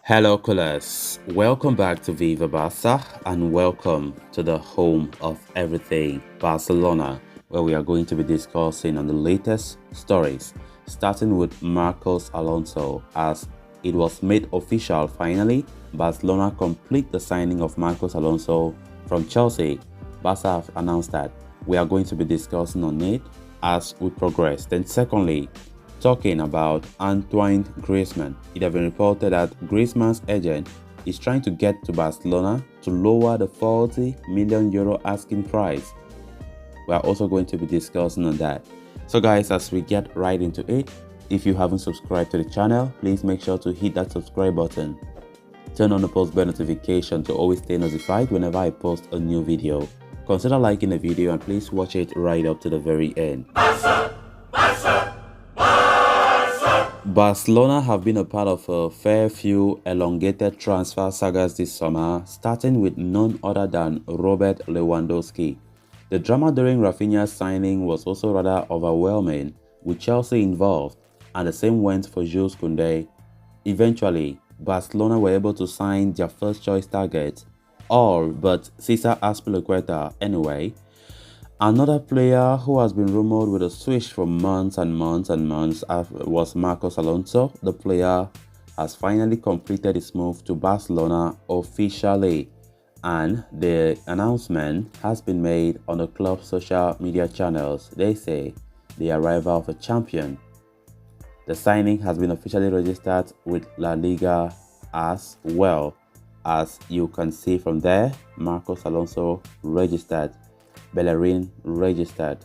Hello, Coolers. Welcome back to Viva Barca and welcome to the home of everything Barcelona, where we are going to be discussing on the latest stories, starting with Marcos Alonso. As it was made official finally, Barcelona complete the signing of Marcos Alonso from Chelsea. Barca have announced that we are going to be discussing on it as we progress. Then, secondly, talking about Antoine Griezmann, it has been reported that Griezmann's agent is trying to get to Barcelona to lower the 40 million euro asking price. We are also going to be discussing on that. So guys, as we get right into it, if you haven't subscribed to the channel, please make sure to hit that subscribe button. Turn on the post bell notification to always stay notified whenever I post a new video. Consider liking the video and please watch it right up to the very end. Barcelona have been a part of a fair few elongated transfer sagas this summer, starting with none other than Robert Lewandowski. The drama during Rafinha's signing was also rather overwhelming, with Chelsea involved, and the same went for Jules Koundé. Eventually, Barcelona were able to sign their first choice target, all but Cesar Azpilicueta anyway. Another player who has been rumored with a switch for months and months was Marcos Alonso. The player has finally completed his move to Barcelona officially, and the announcement has been made on the club's social media channels. They say the arrival of a champion. The signing has been officially registered with La Liga as well. As you can see from there, Marcos Alonso registered. Bellerin registered.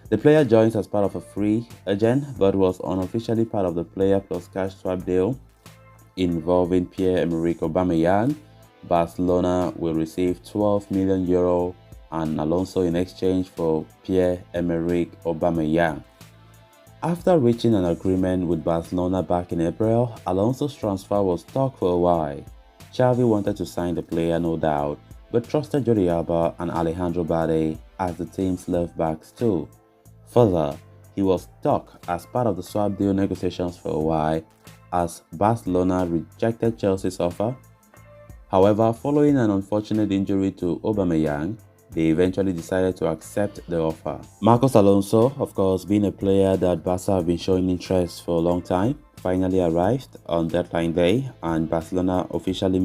The player joins as part of a free agent but was unofficially part of the player plus cash swap deal involving Pierre-Emerick Aubameyang. Barcelona will receive 12 million euro and Alonso in exchange for Pierre-Emerick Aubameyang. After reaching an agreement with Barcelona back in April, Alonso's transfer was stuck for a while. Xavi wanted to sign the player, no doubt, but trusted Jordi Alba and Alejandro Balde as the team's left backs too. Further, he was stuck as part of the swap deal negotiations for a while as Barcelona rejected Chelsea's offer. However, following an unfortunate injury to Aubameyang, they eventually decided to accept the offer. Marcos Alonso, of course, being a player that Barca have been showing interest for a long time, finally arrived on deadline day and Barcelona officially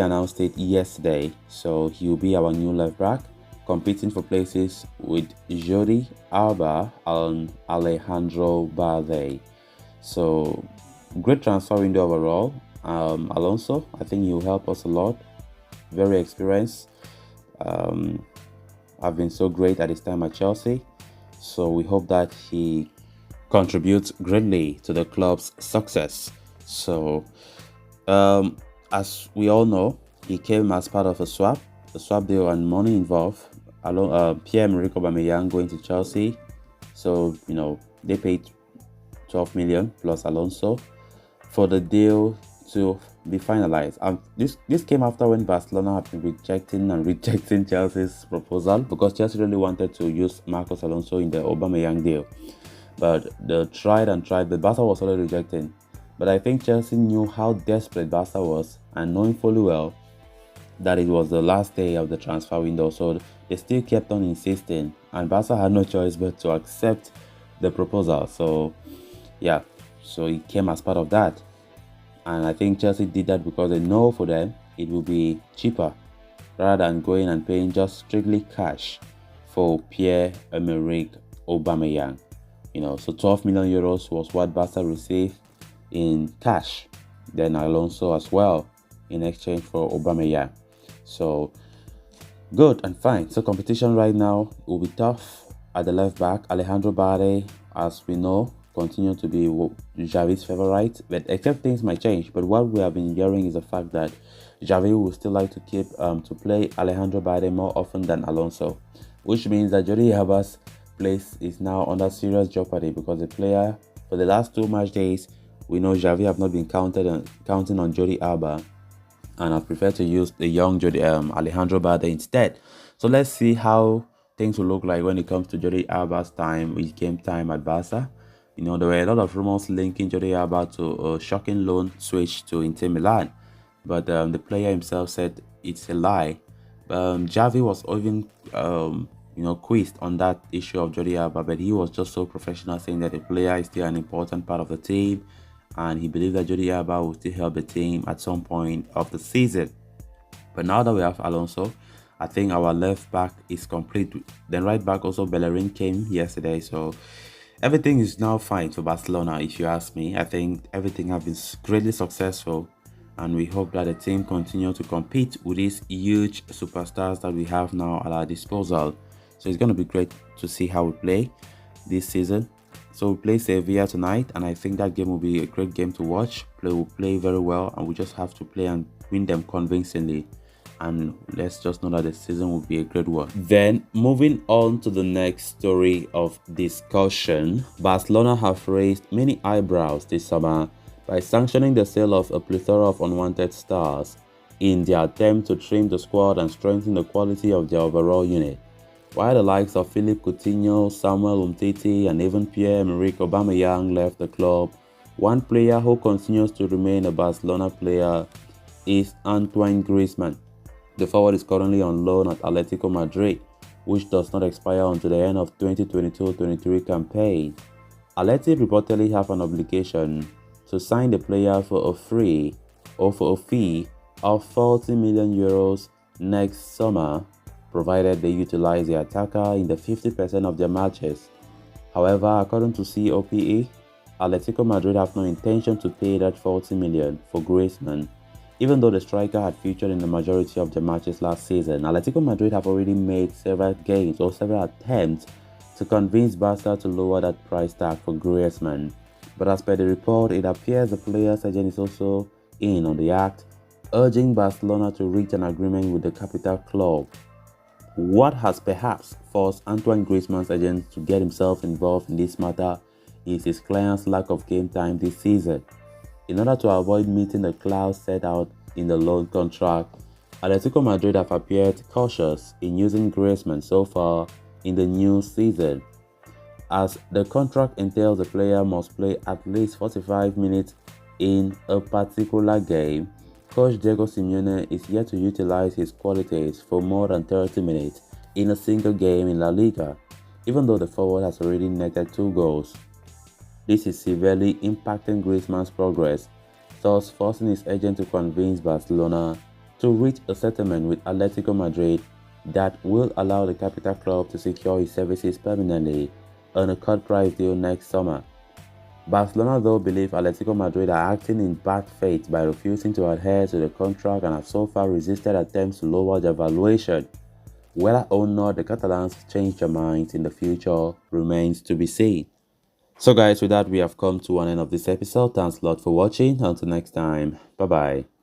announced it yesterday. So he'll be our new left back, competing for places with Jordi Alba and Alejandro Balde. So great transfer window overall. Alonso, I think he'll help us a lot. Very experienced. Have been so great at his time at Chelsea. So we hope that he contributes greatly to the club's success. So as we all know, he came as part of a swap deal and money involved. Pierre-Emerick Aubameyang going to Chelsea, so they paid 12 million plus Alonso for the deal to be finalized. And this came after when Barcelona had been rejecting Chelsea's proposal because Chelsea really wanted to use Marcos Alonso in the Aubameyang deal, but they tried, but Barca was already rejecting. But I think Chelsea knew how desperate Barca was, and knowing fully well that it was the last day of the transfer window, so they still kept on insisting, and Barca had no choice but to accept the proposal. So yeah, so it came as part of that, and I think Chelsea did that because they know for them it will be cheaper rather than going and paying just strictly cash for Pierre-Emerick Aubameyang. So 12 million euros was what Barca received in cash, then Alonso as well in exchange for Aubameyang. So good and fine. So competition right now will be tough at the left back. Alejandro Balde, as we know, continue to be Xavi's favorite, but except things might change. But what we have been hearing is the fact that Xavi will still like to keep to play Alejandro Balde more often than Alonso, which means that Jordi Alba's place is now under serious jeopardy because the player for the last 2 match days, we know Xavi have not been counting on Jordi Alba and have preferred to use the young Alejandro Balde instead. So let's see how things will look like when it comes to Jordi Alba's game time at Barca. There were a lot of rumors linking Jordi Alba to a shocking loan switch to Inter Milan, but the player himself said it's a lie. Javi was even, quizzed on that issue of Jordi Alba, but he was just so professional, saying that the player is still an important part of the team, and he believed that Jordi Alba will still help the team at some point of the season. But now that we have Alonso, I think our left back is complete. Then right back also Bellerin came yesterday, so everything is now fine for Barcelona. If you ask me, I think everything has been greatly successful, and we hope that the team continue to compete with these huge superstars that we have now at our disposal. So it's going to be great to see how we play this season. So we play Sevilla tonight, and I think that game will be a great game to watch. We'll play very well, and we just have to play and win them convincingly. And let's just know that the season will be a great one. Then moving on to the next story of discussion, Barcelona have raised many eyebrows this summer by sanctioning the sale of a plethora of unwanted stars in their attempt to trim the squad and strengthen the quality of their overall unit. While the likes of Philippe Coutinho, Samuel Umtiti, and even Pierre-Emerick Aubameyang left the club, one player who continues to remain a Barcelona player is Antoine Griezmann. The forward is currently on loan at Atletico Madrid, which does not expire until the end of 2022-23 campaign. Atleti reportedly have an obligation to sign the player for a fee of 40 million euros next summer, provided they utilize the attacker in the 50% of their matches. However, according to COPE, Atletico Madrid have no intention to pay that 40 million for Griezmann. Even though the striker had featured in the majority of the matches last season, Atletico Madrid have already made several attempts to convince Barca to lower that price tag for Griezmann. But as per the report, it appears the player's agent is also in on the act, urging Barcelona to reach an agreement with the capital club. What has perhaps forced Antoine Griezmann's agent to get himself involved in this matter is his client's lack of game time this season. In order to avoid meeting the clause set out in the loan contract, Atletico Madrid have appeared cautious in using Griezmann so far in the new season, as the contract entails the player must play at least 45 minutes in a particular game. Coach Diego Simeone is yet to utilize his qualities for more than 30 minutes in a single game in La Liga, even though the forward has already netted 2 goals. This is severely impacting Griezmann's progress, thus forcing his agent to convince Barcelona to reach a settlement with Atletico Madrid that will allow the capital club to secure his services permanently on a cut-price deal next summer. Barcelona though believe Atletico Madrid are acting in bad faith by refusing to adhere to the contract and have so far resisted attempts to lower their valuation. Whether or not the Catalans change their minds in the future remains to be seen. So guys, with that we have come to an end of this episode. Thanks a lot for watching. Until next time, bye bye.